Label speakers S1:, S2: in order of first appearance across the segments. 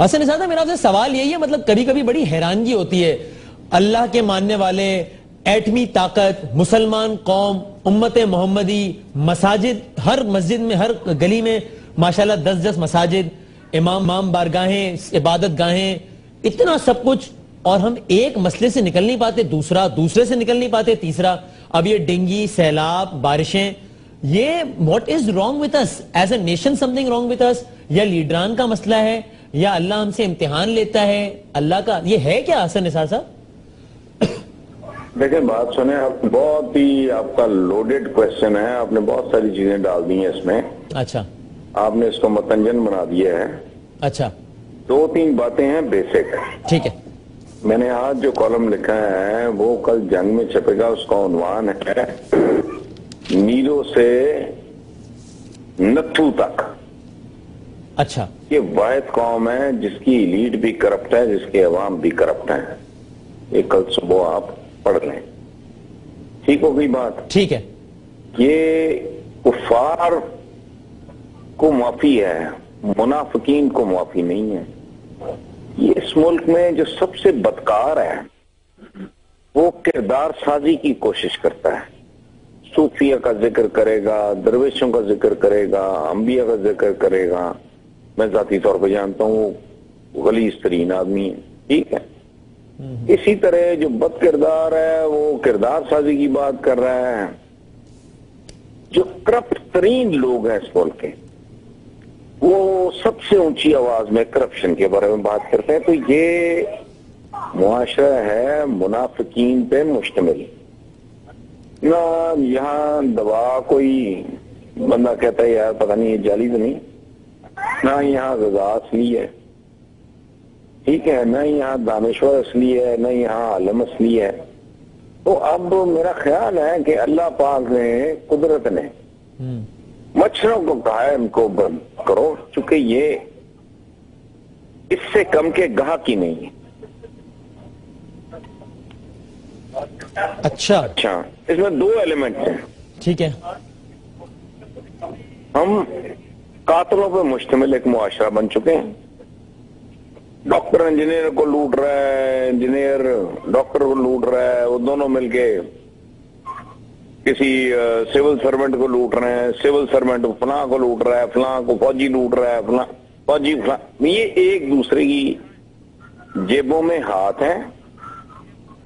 S1: حسن نثار میرا آپ سے سوال یہی ہے، مطلب کبھی کبھی بڑی حیرانگی ہوتی ہے، اللہ کے ماننے والے، ایٹمی طاقت، مسلمان قوم، امت محمدی، مساجد، ہر مسجد میں، ہر گلی میں ماشاءاللہ 10 مساجد، امام بارگاہیں، عبادت گاہیں، اتنا سب کچھ، اور ہم ایک مسئلے سے نکل نہیں پاتے، دوسرے سے نکل نہیں پاتے، تیسرا اب یہ ڈینگی، سیلاب، بارشیں، یہ what is wrong with us as a nation, something wrong with us، یا لیڈران کا مسئلہ ہے، یا اللہ ہم سے امتحان لیتا ہے، اللہ کا یہ ہے کیا حسن نثار صاحب؟
S2: دیکھیں بات سنیں، آپ بہت ہی آپ کا لوڈڈ کوشچن ہے، آپ نے بہت ساری چیزیں ڈال دی ہیں اس میں.
S1: اچھا،
S2: آپ نے اس کو متنجن بنا دیا ہے.
S1: اچھا،
S2: 2-3 باتیں ہیں بیسک.
S1: ٹھیک ہے.
S2: میں نے آج جو کالم لکھا ہے وہ کل جنگ میں چھپے گا. اس کا عنوان ہے نیرو سے نتھو تک.
S1: اچھا،
S2: یہ واحد قوم ہے جس کی لیڈ بھی کرپٹ ہے، جس کے عوام بھی کرپٹ ہیں. یہ کل صبح آپ پڑھ لیں. ٹھیک ہو گئی بات؟
S1: ٹھیک ہے.
S2: یہ کفار کو معافی ہے، منافقین کو معافی نہیں ہے. یہ اس ملک میں جو سب سے بدکار ہے وہ کردار سازی کی کوشش کرتا ہے. صوفیہ کا ذکر کرے گا، درویشوں کا ذکر کرے گا، انبیاء کا ذکر کرے گا. میں ذاتی طور پہ جانتا ہوں وہ غلیظ ترین آدمی ہے. ٹھیک ہے. اسی طرح جو بد کردار ہے وہ کردار سازی کی بات کر رہا ہے. جو کرپٹ ترین لوگ ہیں اس ملک کے وہ سب سے اونچی آواز میں کرپشن کے بارے میں بات کرتے ہیں. تو یہ معاشرہ ہے منافقین پہ مشتمل. نہ یہاں دوا کوئی بندہ کہتا ہے یار پتہ نہیں یہ جعلی تو نہیں، نہ یہاں غذا اصلی ہے، ٹھیک ہے، نہ یہاں دانشور اصلی ہے، نہ یہاں عالم اصلی ہے. تو اب میرا خیال ہے کہ اللہ پاک نے، قدرت نے مچھروں کو کہا ہے ان کو بند کرو، چونکہ یہ اس سے کم کے گاہک ہی نہیں ہے.
S1: اچھا،
S2: اس میں 2 ایلیمنٹ ہیں.
S1: ٹھیک ہے.
S2: ہم قاتلوں پہ مشتمل ایک معاشرہ بن چکے ہیں. ڈاکٹر انجینئر کو لوٹ رہا ہے، انجینئر ڈاکٹر کو لوٹ رہا ہے، وہ دونوں مل کے کسی سول سرونٹ کو لوٹ رہے ہیں، سول سرونٹ فلاں کو لوٹ رہا ہے، فلاں کو فوجی لوٹ رہا ہے، فلاں فوجی فلاں. یہ ایک دوسرے کی جیبوں میں ہاتھ ہیں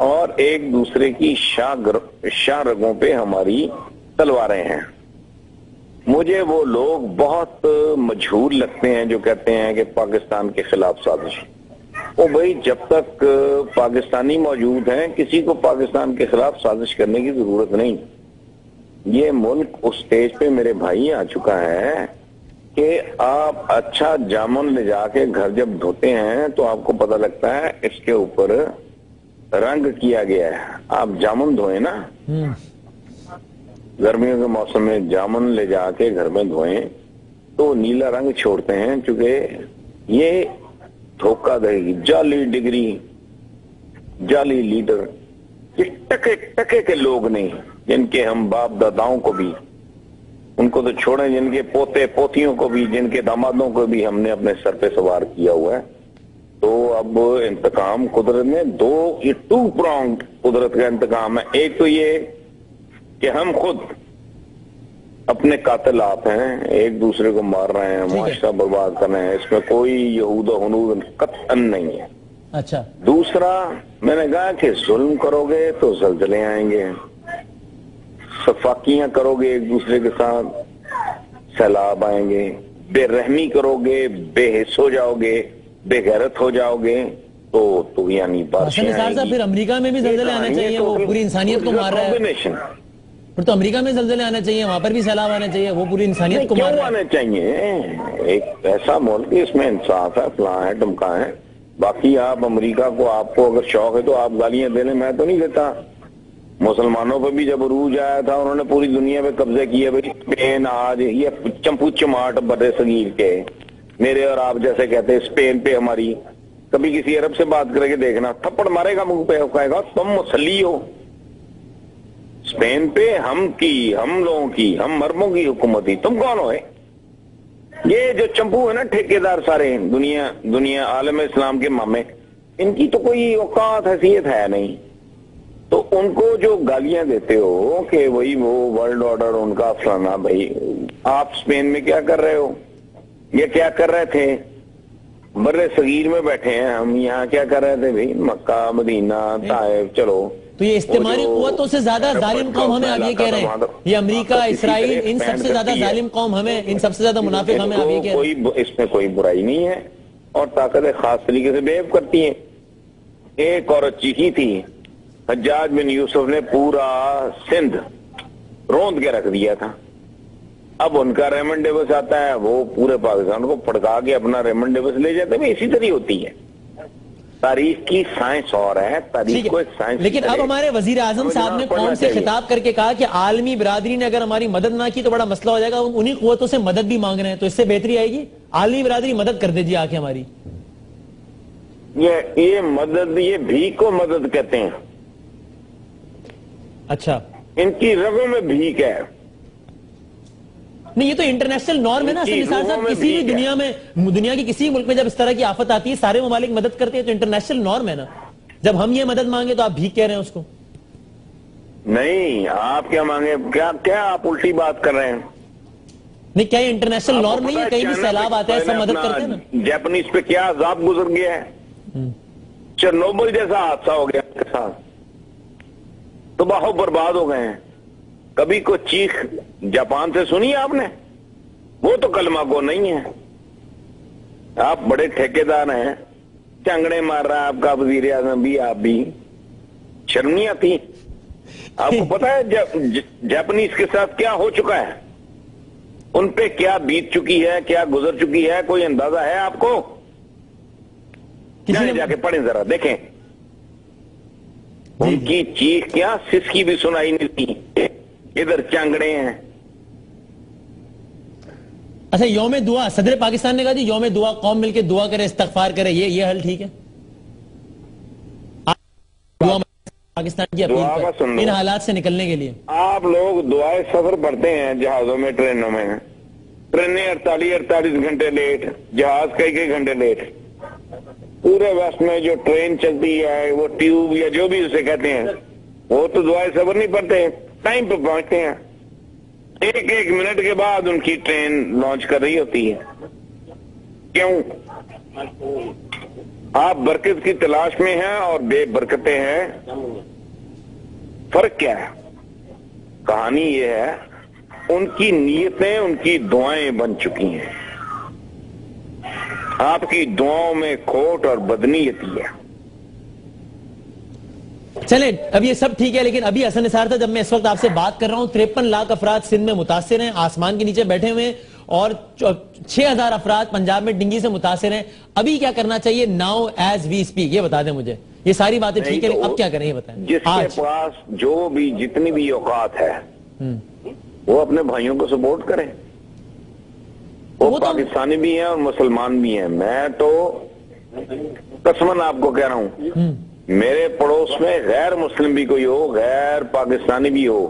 S2: اور ایک دوسرے کی شاہ رگوں پہ ہماری تلواریں ہیں. مجھے وہ لوگ بہت مجہول لگتے ہیں جو کہتے ہیں کہ پاکستان کے خلاف سازش. او بھائی، جب تک پاکستانی موجود ہیں کسی کو پاکستان کے خلاف سازش کرنے کی ضرورت نہیں. یہ ملک اس سٹیج پہ میرے بھائی آ چکا ہے کہ آپ اچھا جامن لے جا کے گھر جب دھوتے ہیں تو آپ کو پتہ لگتا ہے اس کے اوپر رنگ کیا گیا ہے. آپ جامن دھوئیں نا، گرمیوں کے موسم میں جامن لے جا کے گھر میں دھوئیں تو نیلا رنگ چھوڑتے ہیں، چونکہ یہ دھوکہ دہی، جعلی ڈگری، جعلی لیڈر. یہ ٹکے کے لوگ نہیں جن کے ہم باپ داداؤں کو بھی، ان کو تو چھوڑیں، جن کے پوتے پوتیوں کو بھی، جن کے دامادوں کو بھی ہم نے اپنے سر پہ سوار کیا ہوا ہے. تو اب انتقام قدرت نے یہ 2 پرونگ قدرت کا انتقام ہے. ایک تو یہ کہ ہم خود اپنے قاتل آپ ہیں، ایک دوسرے کو مار رہے ہیں، معاشرہ برباد کر رہے ہیں. اس میں کوئی یہود و حنود قطعاً نہیں ہے.
S1: اچھا.
S2: دوسرا میں نے کہا کہ ظلم کرو گے تو زلزلے آئیں گے، صفاقیاں کرو گے ایک دوسرے کے ساتھ سیلاب آئیں گے، بے رحمی کرو گے بے حس ہو جاؤ گے، بے غیرت ہو جاؤ گے تو یعنی بارشیں آئیں گی.
S1: پھر امریکہ میں بھی زلزلے آنے چاہیے، وہ پوری انسانیت کو مار رہا ہے. پھر تو امریکہ میں زلزلے آنے چاہیے، وہاں پر بھی سیلاب آنے چاہیے، وہ پوری انسانیت کو مار رہا ہے.
S2: کیوں آنے چاہیے؟ ایک ایسا ملک اس میں انصاف ہے، فلاں ہے، ڈمکا ہے. باقی آپ امریکہ کو، آپ کو اگر شوق ہے تو آپ گالیاں دے لیں، میں تو نہیں دیتا. مسلمانوں پہ بھی جب عروج آیا تھا انہوں نے پوری دنیا پہ قبضے کیے. بھائی اسپین آج یہ چمپو چماٹ بر صغیر کے میرے اور آپ جیسے کہتے ہیں اسپین پہ ہماری، کبھی کسی عرب سے بات کرے کے دیکھنا تھپڑ مارے گا منہ پہ، کہے گا تم مسلی ہو. اسپین پہ ہم لوگوں کی، ہم مرموں کی حکومت ہی، تم کون ہوئے؟ یہ جو چمپو ہے نا ٹھیکیدار سارے دنیا عالم اسلام کے مامے، ان کی تو کوئی اوقات حیثیت ہے نہیں، تو ان کو جو گالیاں دیتے ہو کہ وہی وہ ورلڈ آرڈر ان کا فلانا، بھائی آپ اسپین میں کیا کر رہے ہو؟ یہ کیا کر رہے تھے؟ بر صغیر میں بیٹھے ہیں ہم، یہاں کیا کر رہے تھے بھائی؟ مکہ مدینہ طائف، چلو
S1: تو یہ استعماری قوتوں سے زیادہ ظالم قوم ہمیں آپ یہ کہہ رہے ہیں، یہ امریکہ اسرائیل ان سب سے زیادہ ظالم قوم ہمیں، ان سب سے زیادہ منافق ہمیں آپ یہ کہہ رہے ہیں؟
S2: اس میں کوئی برائی نہیں ہے، اور طاقتیں خاص طریقے سے بیہیو کرتی ہیں۔ ایک عورت چیخی تھی، حجاج بن یوسف نے پورا سندھ روند کے رکھ دیا تھا، اب ان کا ریمنڈ ڈیوس آتا ہے، وہ پورے پاکستان کو پھڑکا کے اپنا ریمنڈ ڈیوس لے جاتے ہیں۔ اسی طرح ہوتی ہے تاریخ کی سائنس، اور ہے تاریخ کو ایک سائنس۔
S1: لیکن اب ہمارے وزیر اعظم صاحب نے قوم سے خطاب کر کے کہا کہ عالمی برادری نے اگر ہماری مدد نہ کی تو بڑا مسئلہ ہو جائے گا، انہی قوتوں سے مدد بھی مانگ رہے ہیں، تو اس سے بہتری آئے گی؟ عالمی برادری مدد کر دیجیے آ کے ہماری۔
S2: یہ مدد، یہ بھیک کو مدد کہتے ہیں۔
S1: اچھا،
S2: ان کی رگوں میں بھیک ہے۔
S1: نہیں، یہ تو انٹرنیشنل نارم ہے نا اصل نثار صاحب، کسی بھی دنیا کی کسی ملک میں جب اس طرح کی آفت آتی ہے سارے ممالک مدد کرتے ہیں، تو انٹرنیشنل نارم ہے نا۔ جب ہم یہ مدد مانگے تو آپ بھیک کہہ رہے ہیں اس کو؟
S2: نہیں، آپ کیا مانگے؟ کیا آپ الٹی بات کر رہے ہیں؟
S1: نہیں، کیا یہ انٹرنیشنل نارم نہیں ہے؟ کہیں بھی سیلاب آتا ہے سب مدد کرتے ہیں نا۔
S2: جاپنیز پہ کیا عذاب گزر گیا ہے، چرنوبل جیسا حادثہ ہو گیا ان کے ساتھ، تباہ و برباد ہو گئے ہیں۔ کبھی کوئی چیخ جاپان سے سنی آپ نے؟ وہ تو کلمہ کو نہیں ہے۔ آپ بڑے ٹھیکیدار ہیں، چنگڑے مار رہا ہے آپ کا وزیر اعظم بھی، آپ بھی شرم نہیں آتی؟ آپ کو پتا ہے جاپنیز کے ساتھ کیا ہو چکا ہے؟ ان پہ کیا بیت چکی ہے، کیا گزر چکی ہے، کوئی اندازہ ہے آپ کو؟ جا کے پڑھیں ذرا، دیکھیں ان کی چیخ کیا سسکی بھی سنائی نہیں تھی، ادھر چانگڑے ہیں۔
S1: اچھا، یوم دعا صدر پاکستان نے کہا جی یوم دعا، قوم مل کے دعا کرے، استغفار کرے، یہ حل ٹھیک ہے؟ پاکستان کی اپیل پر ان حالات سے نکلنے کے لیے
S2: آپ لوگ دعائے سفر پڑھتے ہیں جہازوں میں، ٹرینوں میں، ٹرینیں 48 گھنٹے لیٹ، جہاز کئی گھنٹے لیٹ۔ پورے ویسٹ میں جو ٹرین چلتی ہے، وہ ٹیوب یا جو بھی اسے کہتے ہیں، وہ تو دعائے سفر نہیں پڑھتے، ٹائم پہ پہنچتے ہیں۔ ایک منٹ کے بعد ان کی ٹرین لانچ کر رہی ہوتی ہے۔ کیوں؟ آپ برکت کی تلاش میں ہیں اور بے برکتیں ہیں، فرق کیا ہے؟ کہانی یہ ہے ان کی نیتیں، ان کی دعائیں بن چکی ہیں، آپ کی دعاؤں میں کھوٹ اور بدنیتی ہے۔
S1: چلیں، اب یہ سب ٹھیک ہے، لیکن ابھی حسن نثار تھا جب میں اس وقت آپ سے بات کر رہا ہوں 53 لاکھ افراد سندھ میں متاثر ہیں، آسمان کے نیچے بیٹھے ہوئے ہیں، اور 6000 افراد پنجاب میں ڈنگی سے متاثر ہیں۔ ابھی کیا کرنا چاہیے ناؤ ایز وی اسپیک؟ یہ بتا دیں مجھے، یہ ساری باتیں ٹھیک ہے، اب کیا کریں یہ بتائیں۔
S2: جس کے پاس جو بھی جتنی بھی اوقات ہے وہ اپنے بھائیوں کو سپورٹ کریں، وہ پاکستانی بھی ہیں اور مسلمان بھی ہیں۔ میں تو قسماً آپ کو کہہ رہا ہوں، میرے پڑوس میں غیر مسلم بھی کوئی ہو، غیر پاکستانی بھی ہو،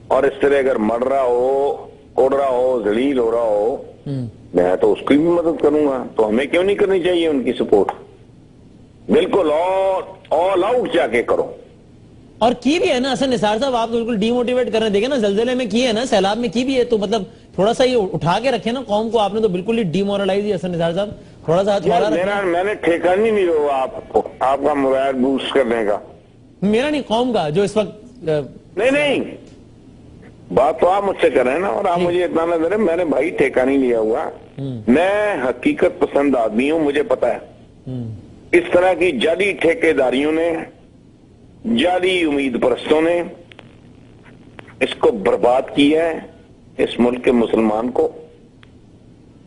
S2: اور اس طرح اگر مر رہا ہو، اڑ رہا ہو، ذلیل ہو رہا ہو، میں تو اس کی بھی مدد کروں گا۔ تو ہمیں کیوں نہیں کرنی چاہیے ان کی سپورٹ؟ بالکل آل آؤٹ جا کے کرو۔
S1: اور کی بھی ہے نا حسن نثار صاحب، آپ بالکل ڈی موٹیویٹ کر رہے ہیں، دیکھیں نا زلزلے میں کی ہے نا، سیلاب میں کی بھی ہے، تو مطلب تھوڑا سا یہ اٹھا کے رکھے نا قوم کو، آپ نے تو بالکل ہی ڈی مورلائز حسن نثار صاحب، تھوڑا سا
S2: میں نے ٹھیکہ نہیں لیا آپ کو، آپ کا موبائل بوسٹ کرنے کا،
S1: میرا نہیں قوم کا جو اس وقت۔
S2: نہیں بات تو آپ مجھ سے کر رہے ہیں نا، اور آپ مجھے اتنا نہ دے، میں نے بھائی ٹھیکہ نہیں لیا ہوا، میں حقیقت پسند آدمی ہوں، مجھے پتا ہے اس طرح کی جعلی ٹھیکیداریوں نے، جعلی امید پرستوں نے اس کو برباد کیا ہے، اس ملک کے مسلمان کو،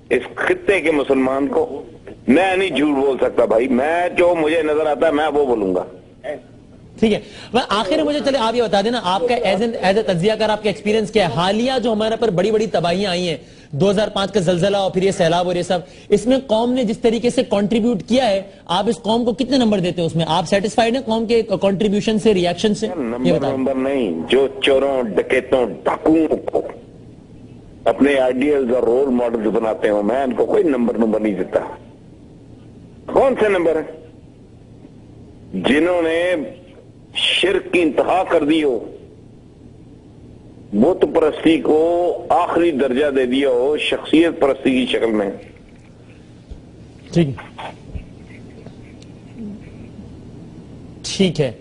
S2: اس خطے کے مسلمان کو۔ میں نہیں جھوٹ بول سکتا بھائی، میں جو مجھے نظر آتا ہے میں وہ بولوں گا۔
S1: ٹھیک ہے، آخر میں مجھے چلے آپ یہ بتا دینا، آپ کا ایز اے تجزیہ کار آپ کا ایکسپیرینس کیا ہے؟ حالیہ جو ہمارے پر بڑی بڑی تباہیاں آئی ہیں، 2005 کا زلزلہ اور پھر یہ سیلاب اور یہ سب، اس میں قوم نے جس طریقے سے کنٹریبیوٹ کیا ہے، آپ اس قوم کو کتنے نمبر دیتے ہیں اس میں؟ آپ سیٹسفائیڈ ہیں قوم کے کنٹریبیوشن سے، ری ایکشن سے؟
S2: نمبر نہیں، جو چوروں، ڈکیتوں، ڈاکوؤں کو اپنے آئیڈیلز اور رول ماڈلز بناتے ہوں، میں ان کو کوئی نمبر نہیں دیتا. کون سے نمبر ہیں؟ جنہوں نے شرک کی انتہا کر دی ہو، بت پرستی کو آخری درجہ دے دیا ہو شخصیت پرستی کی شکل میں.
S1: ٹھیک ہے.